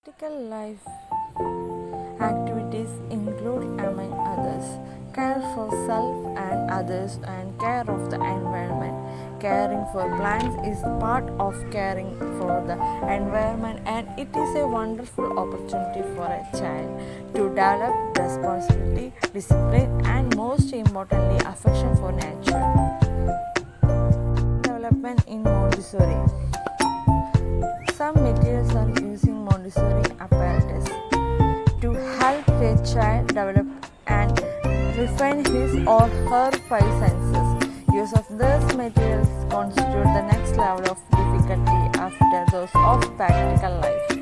Practical life activities include, among others, care for self and others and care of the environment. Caring for plants is part of caring for the environment, and it is a wonderful opportunity for a child to develop responsibility, discipline, and most importantly, affection for nature. Development in Montessori. Some materials are using Montessori apparatus to help a child develop and refine his or her five senses. Use of these materials constitute the next level of difficulty after those of practical life.